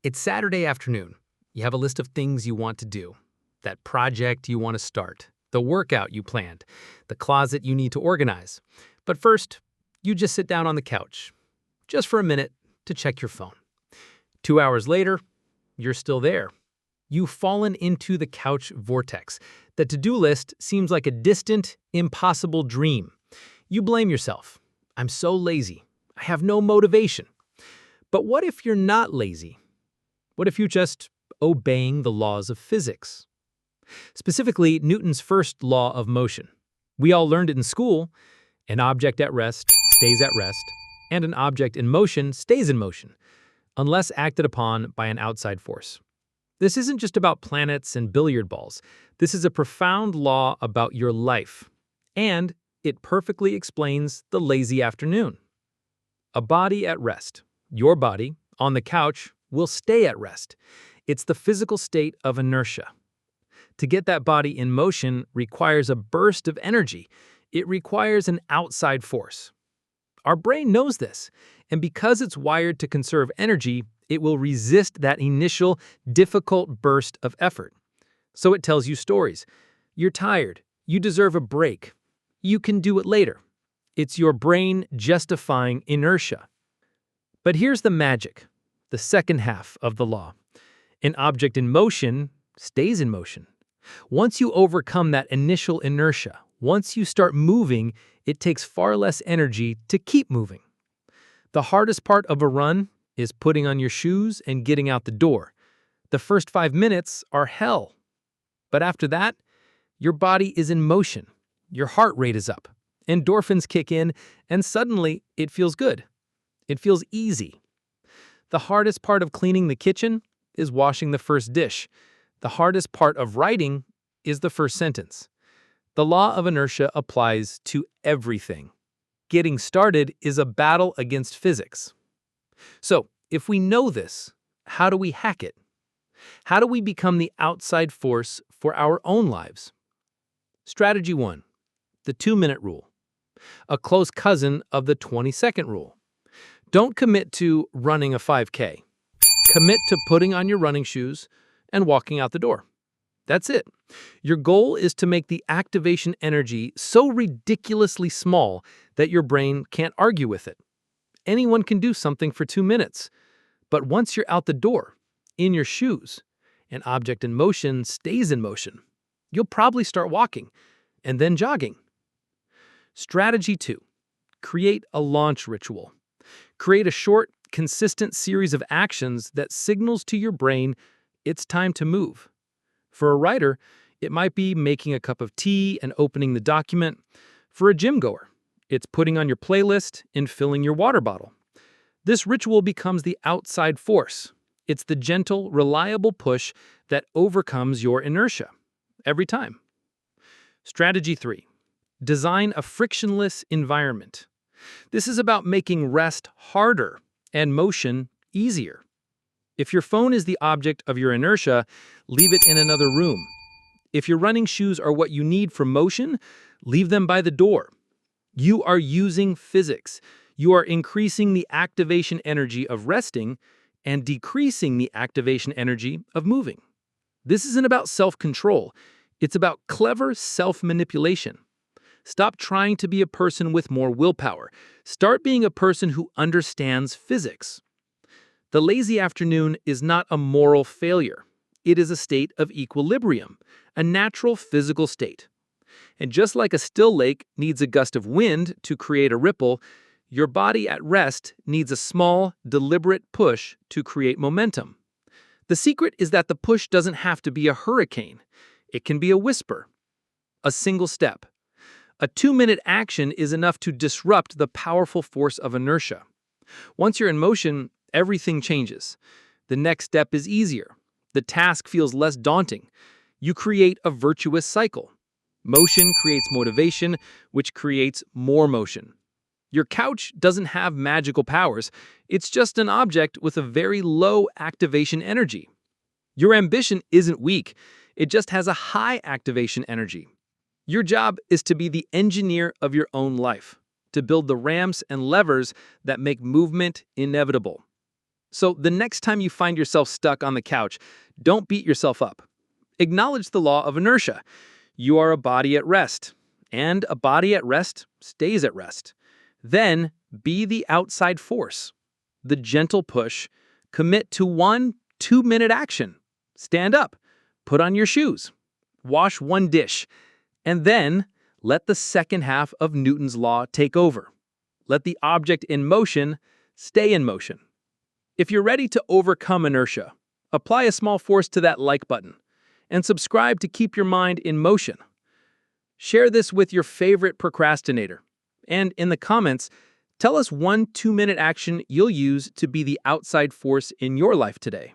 It's Saturday afternoon. You have a list of things you want to do. That project you want to start, the workout you planned, the closet you need to organize. But first, you just sit down on the couch, just for a minute, to check your phone. 2 hours later, you're still there. You've fallen into the couch vortex. The to-do list seems like a distant, impossible dream. You blame yourself. I'm so lazy. I have no motivation. But what if you're not lazy? What if you're just obeying the laws of physics? Specifically, Newton's first law of motion. We all learned it in school. An object at rest stays at rest, and an object in motion stays in motion, unless acted upon by an outside force. This isn't just about planets and billiard balls. This is a profound law about your life, and it perfectly explains the lazy afternoon. A body at rest, your body, on the couch, will stay at rest. It's the physical state of inertia. To get that body in motion requires a burst of energy. It requires an outside force. Our brain knows this, and because it's wired to conserve energy, it will resist that initial, difficult burst of effort. So it tells you stories. You're tired. You deserve a break. You can do it later. It's your brain justifying inertia. But here's the magic, the second half of the law. An object in motion stays in motion. Once you overcome that initial inertia, once you start moving, it takes far less energy to keep moving. The hardest part of a run is putting on your shoes and getting out the door. The first 5 minutes are hell. But after that, your body is in motion. Your heart rate is up. Endorphins kick in, and suddenly it feels good. It feels easy. The hardest part of cleaning the kitchen is washing the first dish. The hardest part of writing is the first sentence. The law of inertia applies to everything. Getting started is a battle against physics. So, if we know this, how do we hack it? How do we become the outside force for our own lives? Strategy 1. The 2-minute rule. A close cousin of the 20-second rule. Don't commit to running a 5K. Commit to putting on your running shoes and walking out the door. That's it. Your goal is to make the activation energy so ridiculously small that your brain can't argue with it. Anyone can do something for 2 minutes. But once you're out the door, in your shoes, an object in motion stays in motion. You'll probably start walking and then jogging. Strategy 2. Create a launch ritual. Create a short, consistent series of actions that signals to your brain it's time to move. For a writer, it might be making a cup of tea and opening the document. For a gym goer, it's putting on your playlist and filling your water bottle. This ritual becomes the outside force. It's the gentle, reliable push that overcomes your inertia every time. Strategy 3. Design a frictionless environment. This is about making rest harder and motion easier. If your phone is the object of your inertia, leave it in another room. If your running shoes are what you need for motion, leave them by the door. You are using physics. You are increasing the activation energy of resting and decreasing the activation energy of moving. This isn't about self-control. It's about clever self-manipulation. Stop trying to be a person with more willpower. Start being a person who understands physics. The lazy afternoon is not a moral failure. It is a state of equilibrium, a natural physical state. And just like a still lake needs a gust of wind to create a ripple, your body at rest needs a small, deliberate push to create momentum. The secret is that the push doesn't have to be a hurricane. It can be a whisper, a single step. A 2-minute action is enough to disrupt the powerful force of inertia. Once you're in motion, everything changes. The next step is easier. The task feels less daunting. You create a virtuous cycle. Motion creates motivation, which creates more motion. Your couch doesn't have magical powers. It's just an object with a very low activation energy. Your ambition isn't weak. It just has a high activation energy. Your job is to be the engineer of your own life, to build the ramps and levers that make movement inevitable. So the next time you find yourself stuck on the couch, don't beat yourself up. Acknowledge the law of inertia. You are a body at rest, and a body at rest stays at rest. Then be the outside force, the gentle push. Commit to 1 2-minute action. Stand up, put on your shoes, wash one dish, and then let the second half of Newton's law take over. Let the object in motion stay in motion. If you're ready to overcome inertia, apply a small force to that like button and subscribe to keep your mind in motion. Share this with your favorite procrastinator. And in the comments, tell us 1 2-minute action you'll use to be the outside force in your life today.